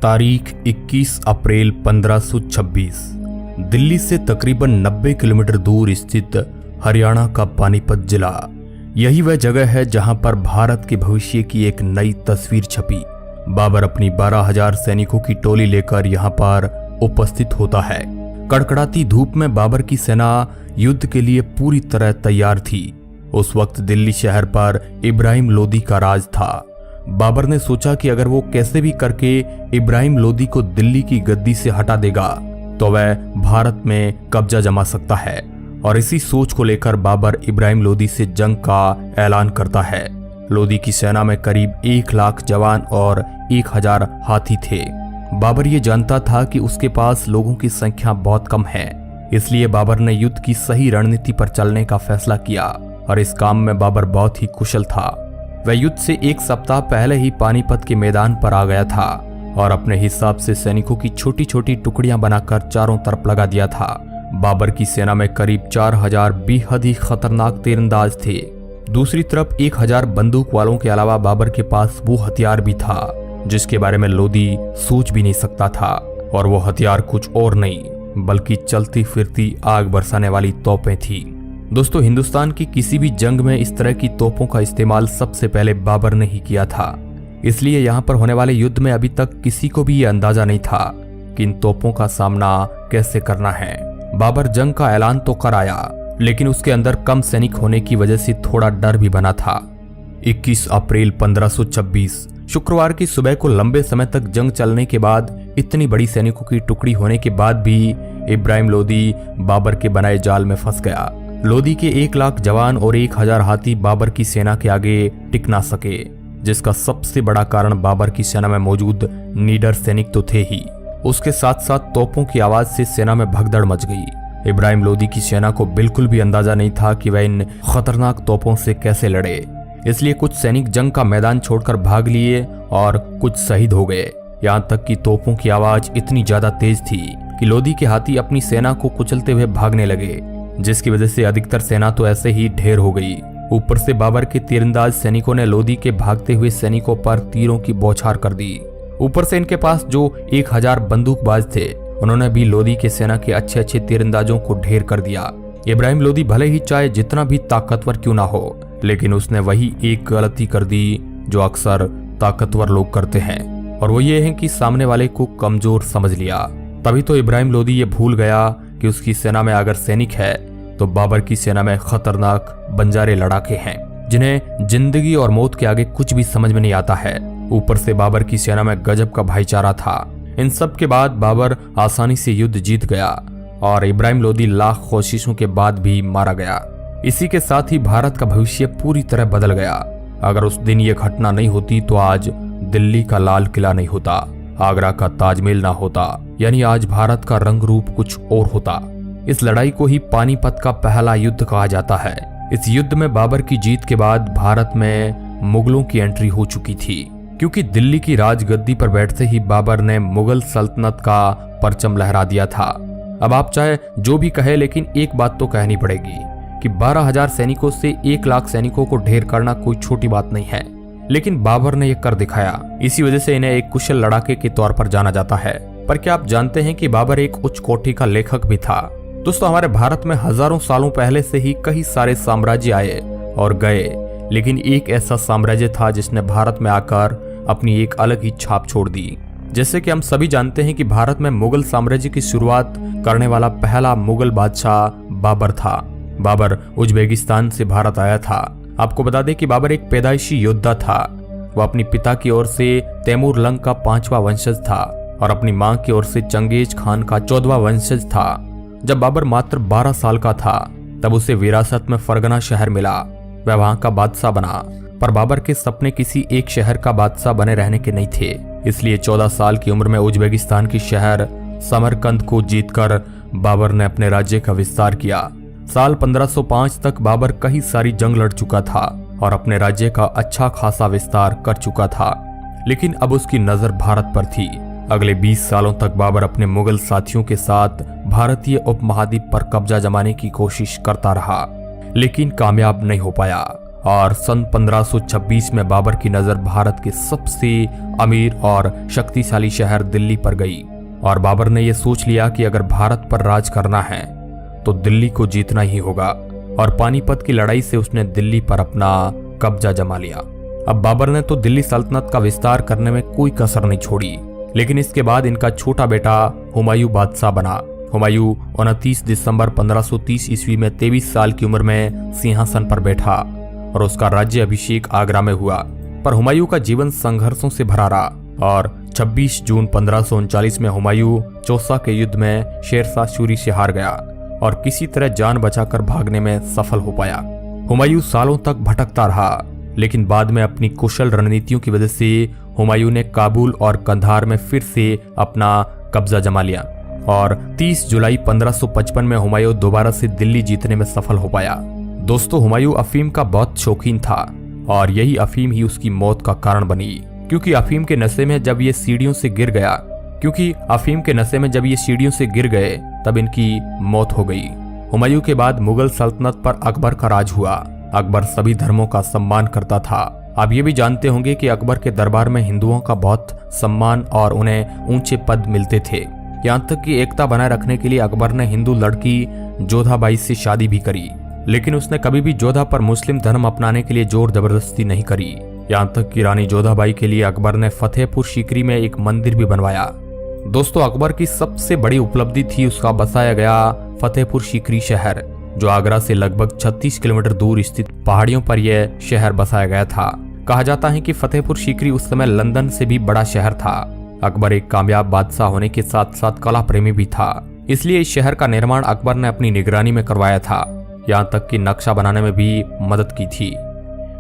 तारीख 21 अप्रैल 1526। दिल्ली से तकरीबन 90 किलोमीटर दूर स्थित हरियाणा का पानीपत जिला, यही वह जगह है जहां पर भारत के भविष्य की एक नई तस्वीर छपी। बाबर अपनी 12,000 सैनिकों की टोली लेकर यहां पर उपस्थित होता है। कड़कड़ाती धूप में बाबर की सेना युद्ध के लिए पूरी तरह तैयार थी। उस वक्त दिल्ली शहर पर इब्राहिम लोदी का राज था। बाबर ने सोचा कि अगर वो कैसे भी करके इब्राहिम लोदी को दिल्ली की गद्दी से हटा देगा तो वह भारत में कब्जा जमा सकता है, और इसी सोच को लेकर बाबर इब्राहिम लोदी से जंग का ऐलान करता है। लोदी की सेना में करीब 1 लाख जवान और 1,000 हाथी थे। बाबर ये जानता था कि उसके पास लोगों की संख्या बहुत कम है, इसलिए बाबर ने युद्ध की सही रणनीति पर चलने का फैसला किया, और इस काम में बाबर बहुत ही कुशल था। वह युद्ध से 1 सप्ताह पहले ही पानीपत के मैदान पर आ गया था और अपने हिसाब से सैनिकों की छोटी छोटी टुकड़ियां बनाकर चारों तरफ लगा दिया था। बाबर की सेना में करीब 4,000 बेहद ही खतरनाक तीरंदाज थे। दूसरी तरफ 1,000 बंदूक वालों के अलावा बाबर के पास वो हथियार भी था जिसके बारे में लोदी सोच भी नहीं सकता था, और वो हथियार कुछ और नहीं बल्कि चलती फिरती आग बरसाने वाली तोपें थी। दोस्तों, हिंदुस्तान की किसी भी जंग में इस तरह की तोपों का इस्तेमाल सबसे पहले बाबर ने ही किया था, इसलिए यहाँ पर होने वाले युद्ध में अभी तक किसी को भी ये अंदाजा नहीं था कि इन तोपों का सामना कैसे करना है। बाबर जंग का ऐलान तो कर आया, लेकिन उसके अंदर कम सैनिक होने की वजह से थोड़ा डर भी बना था। 21 अप्रैल 1526 शुक्रवार की सुबह को लंबे समय तक जंग चलने के बाद, इतनी बड़ी सैनिकों की टुकड़ी होने के बाद भी इब्राहिम लोदी बाबर के बनाए जाल में फंस गया। लोदी के 1 लाख जवान और 1,000 हाथी बाबर की सेना के आगे टिक ना सके, जिसका सबसे बड़ा कारण बाबर की सेना में मौजूद नीडर सैनिक तो थे ही, उसके साथ साथ तोपों की आवाज से सेना में भगदड़ मच गई। इब्राहिम लोदी की सेना को बिल्कुल भी अंदाजा नहीं था कि वह इन खतरनाक तोपों से कैसे लड़े, इसलिए कुछ सैनिक जंग का मैदान छोड़कर भाग लिए और कुछ शहीद हो गए। यहाँ तक कि तोपों की आवाज इतनी ज्यादा तेज थी कि लोदी के हाथी अपनी सेना को कुचलते हुए भागने लगे, जिसकी वजह से अधिकतर सेना तो ऐसे ही ढेर हो गई। ऊपर से बाबर के तीरंदाज सैनिकों ने लोदी के भागते हुए सैनिकों पर तीरों की बौछार कर दी। ऊपर से इनके पास जो 1,000 बंदूकबाज थे, उन्होंने भी लोदी के सेना के अच्छे अच्छे तीरंदाजों को ढेर कर दिया। इब्राहिम लोदी भले ही चाहे जितना भी ताकतवर क्यों ना हो, लेकिन उसने वही एक गलती कर दी जो अक्सर ताकतवर लोग करते हैं, और वो ये है कि सामने वाले को कमजोर समझ लिया। तभी तो इब्राहिम लोदी ये भूल गया कि उसकी सेना में अगर सैनिक है तो बाबर की सेना में खतरनाक बंजारे लड़ाके हैं, जिन्हें जिंदगी और मौत के आगे कुछ भी समझ में नहीं आता है। ऊपर से बाबर की सेना में गजब का भाईचारा था। इन सब के बाद बाबर आसानी से युद्ध जीत गया और इब्राहिम लोदी लाख कोशिशों के बाद भी मारा गया। इसी के साथ ही भारत का भविष्य पूरी तरह बदल गया। अगर उस दिन ये घटना नहीं होती तो आज दिल्ली का लाल किला नहीं होता, आगरा का ताजमहल ना होता, यानी आज भारत का रंग रूप कुछ और होता। इस लड़ाई को ही पानीपत का पहला युद्ध कहा जाता है। इस युद्ध में बाबर की जीत के बाद भारत में मुगलों की एंट्री हो चुकी थी, क्योंकि दिल्ली की राजगद्दी पर बैठते ही बाबर ने मुगल सल्तनत का परचम लहरा दिया था। अब आप चाहे जो भी कहे, लेकिन एक बात तो कहनी पड़ेगी कि 12,000 सैनिकों से 1 लाख सैनिकों को ढेर करना कोई छोटी बात नहीं है, लेकिन बाबर ने यह कर दिखाया। इसी वजह से इन्हें एक कुशल लड़ाके के तौर पर जाना जाता है। पर क्या आप जानते हैं कि बाबर एक उच्च कोटि का लेखक भी था? दोस्तों, हमारे भारत में हजारों सालों पहले से ही कई सारे साम्राज्य आए और गए, लेकिन एक ऐसा साम्राज्य था जिसने भारत में आकर अपनी एक अलग ही छाप छोड़ दी। जैसे कि हम सभी जानते हैं कि भारत में मुगल साम्राज्य की शुरुआत करने वाला पहला मुगल बादशाह बाबर था। बाबर उज्बेकिस्तान से भारत आया था। आपको बता दें कि बाबर एक पैदाइशी योद्धा था। वह अपनी पिता की ओर से तैमूर लंग का 5वां वंशज था और अपनी मां की ओर से चंगेज खान का 14वां वंशज था। जब बाबर मात्र 12 साल का था तब उसे विरासत में फरगना शहर मिला। वह वहां का बादशाह बना, पर बाबर के सपने किसी एक शहर का बादशाह बने रहने के नहीं थे। इसलिए 14 साल की उम्र में उज्बेकिस्तान के शहर समरकंद को जीतकर बाबर ने अपने राज्य का विस्तार किया। साल 1505 तक बाबर कई सारी जंग लड़ चुका था और अपने राज्य का अच्छा खासा विस्तार कर चुका था, लेकिन अब उसकी नजर भारत पर थी। अगले 20 सालों तक बाबर अपने मुगल साथियों के साथ भारतीय उपमहाद्वीप पर कब्जा जमाने की कोशिश करता रहा, लेकिन कामयाब नहीं हो पाया और सन 1526 में बाबर की नजर भारत के सबसे अमीर और शक्तिशाली शहर दिल्ली पर गई और बाबर ने यह सोच लिया कि अगर भारत पर राज करना है तो दिल्ली को जीतना ही होगा और पानीपत की लड़ाई से उसने दिल्ली पर अपना कब्जा जमा लिया। अब बाबर ने तो दिल्ली सल्तनत का विस्तार करने में कोई कसर नहीं छोड़ी, लेकिन इसके बाद इनका छोटा बेटा हुमायूं बादशाह बना। हुमायूं 29 दिसंबर 1530 ईस्वी में 23 साल की उम्र में सिंहासन पर बैठा और उसका राज्य अभिषेक आगरा में हुआ। पर हुमायूं का जीवन संघर्षों से भरा रहा और 26 जून 1539 में हुमायूं चौसा के युद्ध में शेरशाह सूरी से हार गया और किसी तरह जान बचाकर भागने में सफल हो पाया। हुमायूं सालों तक भटकता रहा, लेकिन बाद में अपनी कुशल रणनीतियों की वजह से हुमायूं ने काबुल और कंधार में फिर से अपना कब्जा जमा लिया और 30 जुलाई 1555 में हुमायूं दोबारा से दिल्ली जीतने में सफल हो पाया। दोस्तों, हुमायूं अफीम का बहुत शौकीन था और यही अफीम ही उसकी मौत का कारण बनी, क्योंकि अफीम के नशे में जब ये सीढ़ियों से गिर गए तब इनकी मौत हो गई। हुमायूं के बाद मुगल सल्तनत पर अकबर का राज हुआ। अकबर सभी धर्मों का सम्मान करता था। आप ये भी जानते होंगे कि अकबर के दरबार में हिंदुओं का बहुत सम्मान और उन्हें ऊंचे पद मिलते थे। यहाँ तक कि एकता बनाए रखने के लिए अकबर ने हिंदू लड़की जोधाबाई से शादी भी करी, लेकिन उसने कभी भी जोधा पर मुस्लिम धर्म अपनाने के लिए जोर जबरदस्ती नहीं करी। यहाँ तक कि रानी जोधाबाई के लिए अकबर ने फतेहपुर सीकरी में एक मंदिर भी बनवाया। दोस्तों, अकबर की सबसे बड़ी उपलब्धि थी उसका बसाया गया फतेहपुर सीकरी शहर, जो आगरा से लगभग 36 किलोमीटर दूर स्थित पहाड़ियों पर यह शहर बसाया गया था। कहा जाता है कि फतेहपुर सीकरी उस समय लंदन से भी बड़ा शहर था। अकबर एक कामयाब बादशाह होने के साथ साथ कला प्रेमी भी था, इसलिए इस शहर का निर्माण अकबर ने अपनी निगरानी में करवाया था। यहाँ तक कि नक्शा बनाने में भी मदद की थी।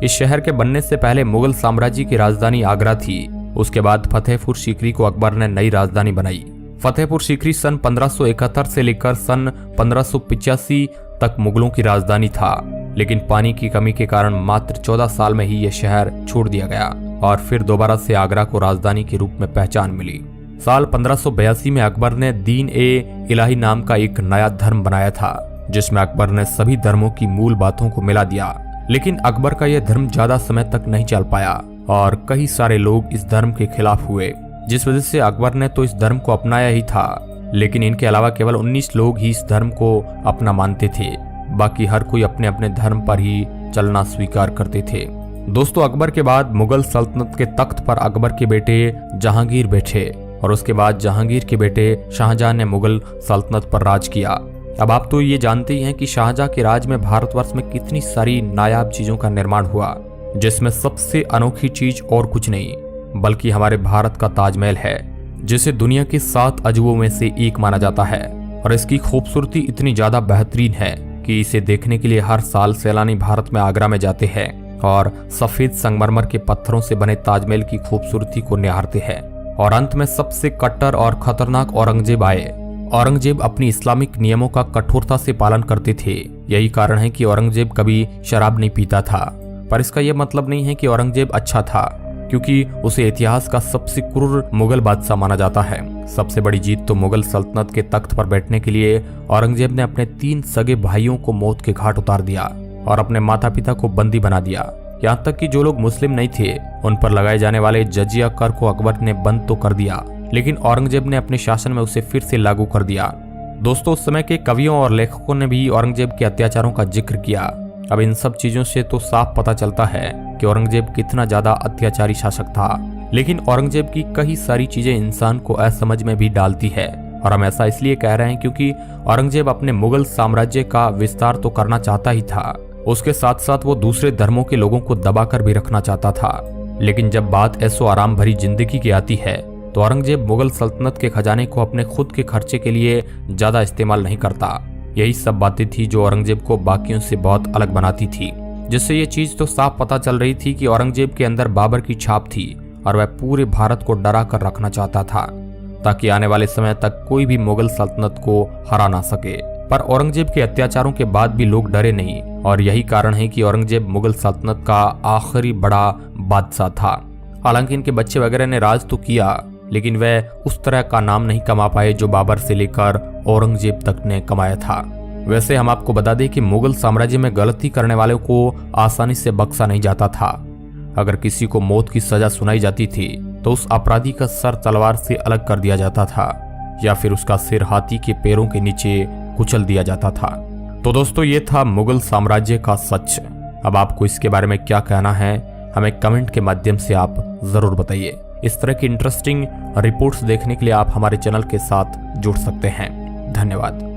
इस शहर के बनने से पहले मुगल साम्राज्य की राजधानी आगरा थी। उसके बाद फतेहपुर सीकरी को अकबर ने नई राजधानी बनाई। फतेहपुर सीकरी सन 1571 से लेकर सन 1585 तक मुगलों की राजधानी था, लेकिन पानी की कमी के कारण मात्र 14 साल में ही यह शहर छोड़ दिया गया और फिर दोबारा से आगरा को राजधानी के रूप में पहचान मिली। साल 1582 में अकबर ने दीन ए इलाही नाम का एक नया धर्म बनाया था, जिसमें अकबर ने सभी धर्मों की मूल बातों को मिला दिया। लेकिन अकबर का यह धर्म ज्यादा समय तक नहीं चल पाया और कई सारे लोग इस धर्म के खिलाफ हुए, जिस वजह से अकबर ने तो इस धर्म को अपनाया ही था, लेकिन इनके अलावा केवल 19 लोग ही इस धर्म को अपना मानते थे। बाकी हर कोई अपने अपने धर्म पर ही चलना स्वीकार करते थे। दोस्तों, अकबर के बाद मुगल सल्तनत के तख्त पर अकबर के बेटे जहांगीर बैठे और उसके बाद जहांगीर के बेटे शाहजहां ने मुगल सल्तनत पर राज किया। अब आप तो ये जानते ही हैं कि शाहजहां के राज में भारतवर्ष में कितनी सारी नायाब चीजों का निर्माण हुआ, जिसमें सबसे अनोखी चीज और कुछ नहीं बल्कि हमारे भारत का ताजमहल है, जिसे दुनिया के 7 अजूबों में से एक माना जाता है। और इसकी खूबसूरती इतनी ज्यादा बेहतरीन है कि इसे देखने के लिए हर साल सैलानी भारत में आगरा में जाते हैं और सफेद संगमरमर के पत्थरों से बने ताजमहल की खूबसूरती को निहारते हैं। और अंत में सबसे कट्टर और खतरनाक औरंगजेब आए। औरंगजेब अपनी इस्लामिक नियमों का कठोरता से पालन करते थे। यही कारण है कि औरंगजेब कभी शराब नहीं पीता था। पर इसका यह मतलब नहीं है कि औरंगजेब अच्छा था, क्योंकि उसे इतिहास का सबसे क्रूर मुगल बादशाह माना जाता है। सबसे बड़ी जीत तो मुगल सल्तनत के तख्त पर बैठने के लिए औरंगजेब ने अपने 3 सगे भाइयों को मौत के घाट उतार दिया और अपने माता पिता को बंदी बना दिया। यहाँ तक कि जो लोग मुस्लिम नहीं थे उन पर लगाए जाने वाले जजिया कर को अकबर ने बंद तो कर दिया, लेकिन औरंगजेब ने अपने शासन में उसे फिर से लागू कर दिया। दोस्तों, उस समय के कवियों और लेखकों ने भी औरंगजेब के अत्याचारों का जिक्र किया। अब इन सब चीजों से तो साफ पता चलता है कि औरंगजेब कितना ज्यादा अत्याचारी शासक था। लेकिन औरंगजेब की कई सारी चीजें इंसान को असमझ में भी डालती है, और हम ऐसा इसलिए कह रहे हैं क्योंकि औरंगजेब अपने मुगल साम्राज्य का विस्तार तो करना चाहता ही था, उसके साथ साथ वो दूसरे धर्मों के लोगों को दबाकर भी रखना चाहता था। लेकिन जब बात ऐसो आराम भरी जिंदगी की आती है तो औरंगजेब मुगल सल्तनत के खजाने को अपने खुद के खर्चे के लिए ज्यादा इस्तेमाल नहीं करता। यही सब बातें थी जो औरंगजेब को बाकियों से बहुत अलग बनाती थी, जिससे ये चीज तो साफ पता चल रही थी कि औरंगजेब के अंदर बाबर की छाप थी और वह पूरे भारत को डरा कर रखना चाहता था, ताकि आने वाले समय तक कोई भी मुगल सल्तनत को हरा ना सके। पर औरंगजेब के अत्याचारों के बाद भी लोग डरे नहीं, और यही कारण है कि औरंगजेब मुगल सल्तनत का आखिरी बड़ा बादशाह था। हालांकि इनके बच्चे वगैरह ने राज तो किया, लेकिन वह उस तरह का नाम नहीं कमा पाए जो बाबर से लेकर औरंगजेब तक ने कमाया था। वैसे हम आपको बता दें कि मुगल साम्राज्य में गलती करने वालों को आसानी से बख्शा नहीं जाता था। अगर किसी को मौत की सजा सुनाई जाती थी तो उस अपराधी का सर तलवार से अलग कर दिया जाता था या फिर उसका सिर हाथी के पैरों के नीचे कुचल दिया जाता था। तो दोस्तों, ये था मुगल साम्राज्य का सच। अब आपको इसके बारे में क्या कहना है, हमें कमेंट के माध्यम से आप जरूर बताइए। इस तरह की इंटरेस्टिंग रिपोर्ट्स देखने के लिए आप हमारे चैनल के साथ जुड़ सकते हैं। धन्यवाद।